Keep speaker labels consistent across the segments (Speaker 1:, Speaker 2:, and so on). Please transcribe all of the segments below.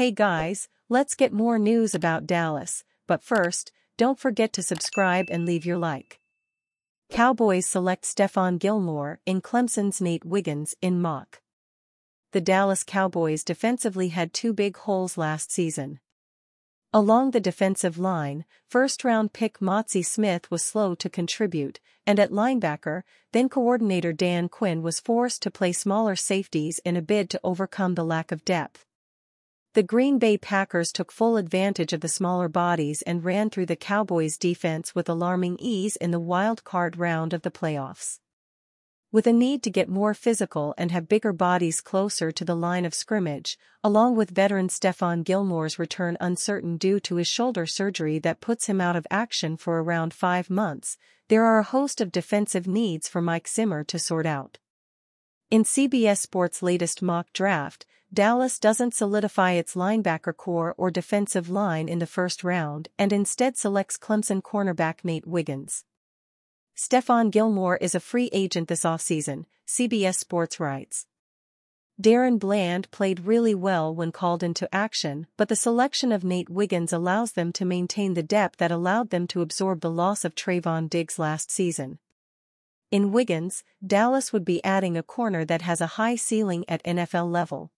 Speaker 1: Hey guys, let's get more news about Dallas, but first, don't forget to subscribe and leave your like. Cowboys select Stephon Gilmore in Clemson's Nate Wiggins in mock. The Dallas Cowboys defensively had two big holes last season. Along the defensive line, first-round pick Motzie Smith was slow to contribute, and at linebacker, then-coordinator Dan Quinn was forced to play smaller safeties in a bid to overcome the lack of depth. The Green Bay Packers took full advantage of the smaller bodies and ran through the Cowboys' defense with alarming ease in the wild card round of the playoffs. With a need to get more physical and have bigger bodies closer to the line of scrimmage, along with veteran Stephon Gilmore's return uncertain due to his shoulder surgery that puts him out of action for around 5 months, there are a host of defensive needs for Mike Zimmer to sort out. In CBS Sports' latest mock draft, Dallas doesn't solidify its linebacker core or defensive line in the first round and instead selects Clemson cornerback Nate Wiggins. Stephon Gilmore is a free agent this offseason, CBS Sports writes. Darren Bland played really well when called into action, but the selection of Nate Wiggins allows them to maintain the depth that allowed them to absorb the loss of Trayvon Diggs last season. In Wiggins, Dallas would be adding a corner that has a high ceiling at NFL level.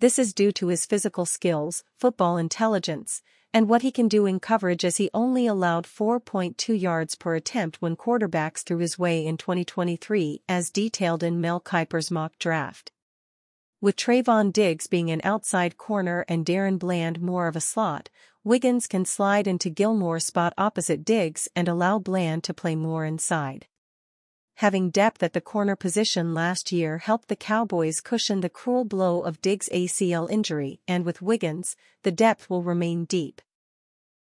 Speaker 1: This is due to his physical skills, football intelligence, and what he can do in coverage, as he only allowed 4.2 yards per attempt when quarterbacks threw his way in 2023, as detailed in Mel Kiper's mock draft. With Trayvon Diggs being an outside corner and Darren Bland more of a slot, Wiggins can slide into Gilmore's spot opposite Diggs and allow Bland to play more inside. Having depth at the corner position last year helped the Cowboys cushion the cruel blow of Diggs' ACL injury, and with Wiggins, the depth will remain deep.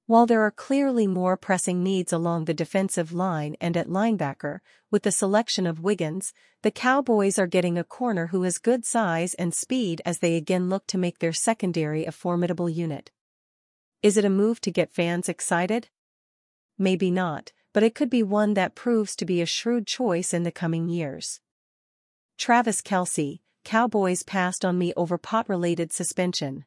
Speaker 1: While there are clearly more pressing needs along the defensive line and at linebacker, with the selection of Wiggins, the Cowboys are getting a corner who has good size and speed as they again look to make their secondary a formidable unit. Is it a move to get fans excited? Maybe not, but it could be one that proves to be a shrewd choice in the coming years. Travis Kelce, Cowboys passed on me over pot-related suspension.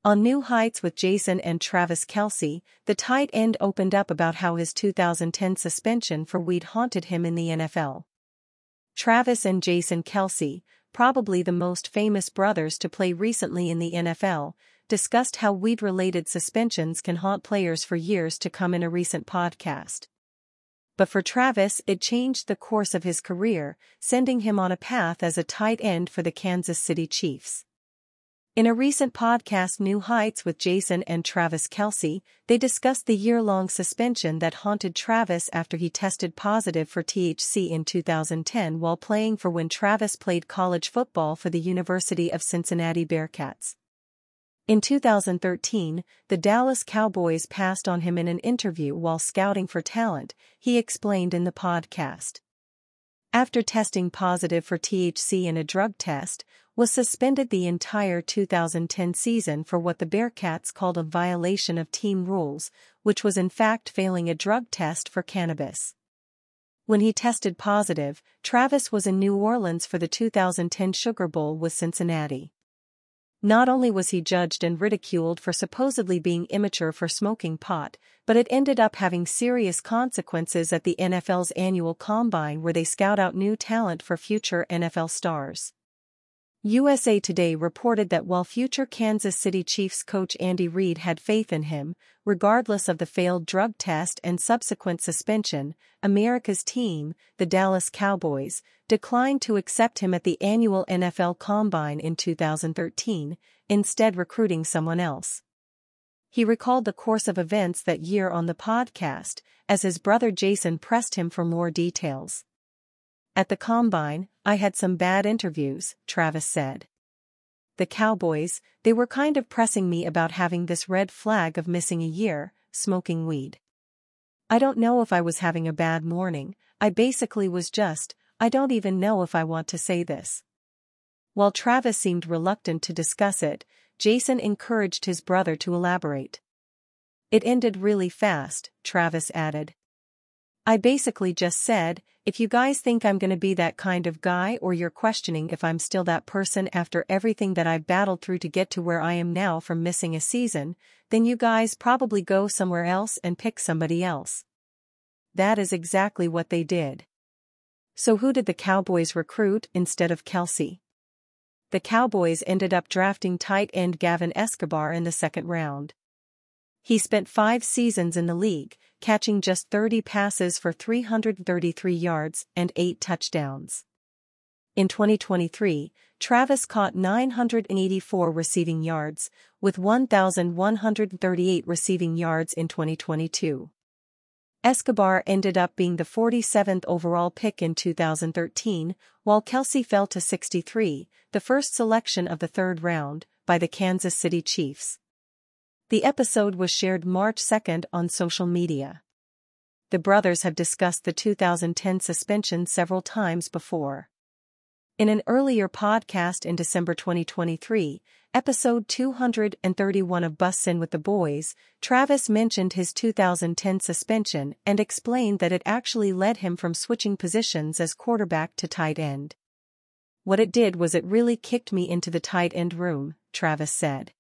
Speaker 1: On New Heights with Jason and Travis Kelce, the tight end opened up about how his 2010 suspension for weed haunted him in the NFL. Travis and Jason Kelce, probably the most famous brothers to play recently in the NFL, discussed how weed-related suspensions can haunt players for years to come in a recent podcast. But for Travis, it changed the course of his career, sending him on a path as a tight end for the Kansas City Chiefs. In a recent podcast, New Heights with Jason and Travis Kelce, they discussed the year-long suspension that haunted Travis after he tested positive for THC in 2010 while playing for when Travis played college football for the University of Cincinnati Bearcats. In 2013, the Dallas Cowboys passed on him in an interview while scouting for talent, he explained in the podcast. After testing positive for THC in a drug test, was suspended the entire 2010 season for what the Bearcats called a violation of team rules, which was in fact failing a drug test for cannabis. When he tested positive, Travis was in New Orleans for the 2010 Sugar Bowl with Cincinnati. Not only was he judged and ridiculed for supposedly being immature for smoking pot, but it ended up having serious consequences at the NFL's annual combine where they scout out new talent for future NFL stars. USA Today reported that while future Kansas City Chiefs coach Andy Reid had faith in him, regardless of the failed drug test and subsequent suspension, America's team, the Dallas Cowboys, declined to accept him at the annual NFL Combine in 2013, instead recruiting someone else. He recalled the course of events that year on the podcast, as his brother Jason pressed him for more details. At the Combine, I had some bad interviews, Travis said. The Cowboys, they were kind of pressing me about having this red flag of missing a year, smoking weed. I don't know if I was having a bad morning, I basically was just, I don't even know if I want to say this. While Travis seemed reluctant to discuss it, Jason encouraged his brother to elaborate. It ended really fast, Travis added. I basically just said, if you guys think I'm gonna be that kind of guy or you're questioning if I'm still that person after everything that I've battled through to get to where I am now from missing a season, then you guys probably go somewhere else and pick somebody else. That is exactly what they did. So who did the Cowboys recruit instead of Kelsey? The Cowboys ended up drafting tight end Gavin Escobar in the second round. He spent 5 seasons in the league, catching just 30 passes for 333 yards and 8 touchdowns. In 2023, Travis caught 984 receiving yards, with 1,138 receiving yards in 2022. Escobar ended up being the 47th overall pick in 2013, while Kelsey fell to 63, the first selection of the third round, by the Kansas City Chiefs. The episode was shared March 2nd on social media. The brothers have discussed the 2010 suspension several times before. In an earlier podcast in December 2023, episode 231 of Bussin' with the Boys, Travis mentioned his 2010 suspension and explained that it actually led him from switching positions as quarterback to tight end. What it did was it really kicked me into the tight end room, Travis said.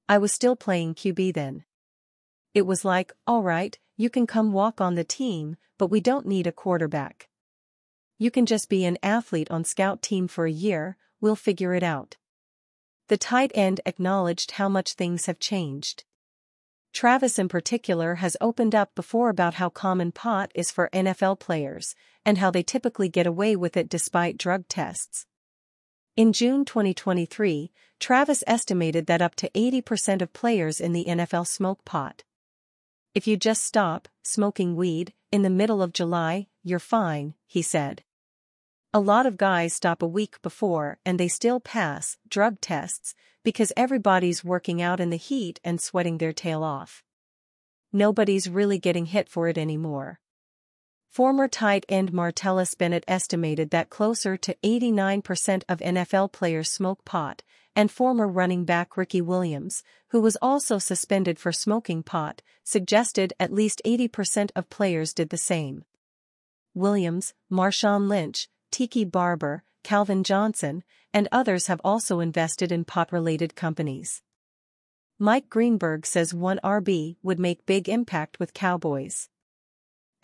Speaker 1: I was still playing QB then. It was like, alright, you can come walk on the team, but we don't need a quarterback. You can just be an athlete on scout team for a year, we'll figure it out. The tight end acknowledged how much things have changed. Travis in particular has opened up before about how common pot is for NFL players, and how they typically get away with it despite drug tests. In June 2023, Travis estimated that up to 80% of players in the NFL smoke pot. If you just stop smoking weed in the middle of July, you're fine, he said. A lot of guys stop a week before and they still pass drug tests because everybody's working out in the heat and sweating their tail off. Nobody's really getting hit for it anymore. Former tight end Martellus Bennett estimated that closer to 89% of NFL players smoke pot, and former running back Ricky Williams, who was also suspended for smoking pot, suggested at least 80% of players did the same. Williams, Marshawn Lynch, Tiki Barber, Calvin Johnson, and others have also invested in pot-related companies. Mike Greenberg says one RB would make big impact with Cowboys.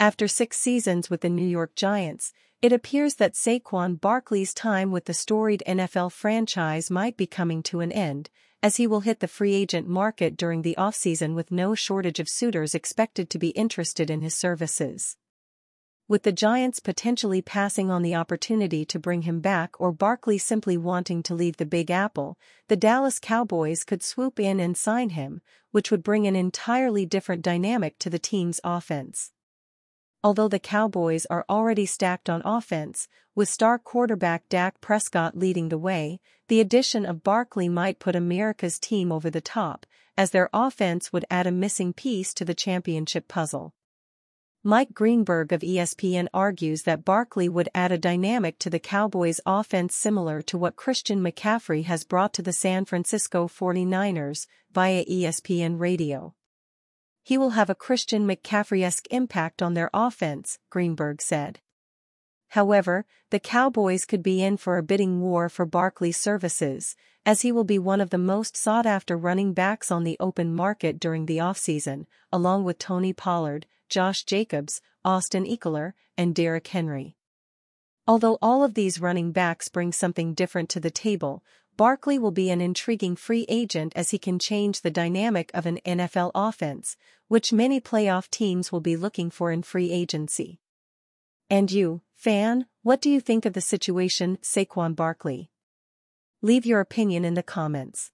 Speaker 1: After 6 seasons with the New York Giants, it appears that Saquon Barkley's time with the storied NFL franchise might be coming to an end, as he will hit the free agent market during the offseason with no shortage of suitors expected to be interested in his services. With the Giants potentially passing on the opportunity to bring him back or Barkley simply wanting to leave the Big Apple, the Dallas Cowboys could swoop in and sign him, which would bring an entirely different dynamic to the team's offense. Although the Cowboys are already stacked on offense, with star quarterback Dak Prescott leading the way, the addition of Barkley might put America's team over the top, as their offense would add a missing piece to the championship puzzle. Mike Greenberg of ESPN argues that Barkley would add a dynamic to the Cowboys' offense similar to what Christian McCaffrey has brought to the San Francisco 49ers via ESPN Radio. He will have a Christian McCaffrey-esque impact on their offense, Greenberg said. However, the Cowboys could be in for a bidding war for Barkley's services, as he will be one of the most sought-after running backs on the open market during the offseason, along with Tony Pollard, Josh Jacobs, Austin Ekeler, and Derrick Henry. Although all of these running backs bring something different to the table, Barkley will be an intriguing free agent as he can change the dynamic of an NFL offense, which many playoff teams will be looking for in free agency. And you, fan, what do you think of the situation, Saquon Barkley? Leave your opinion in the comments.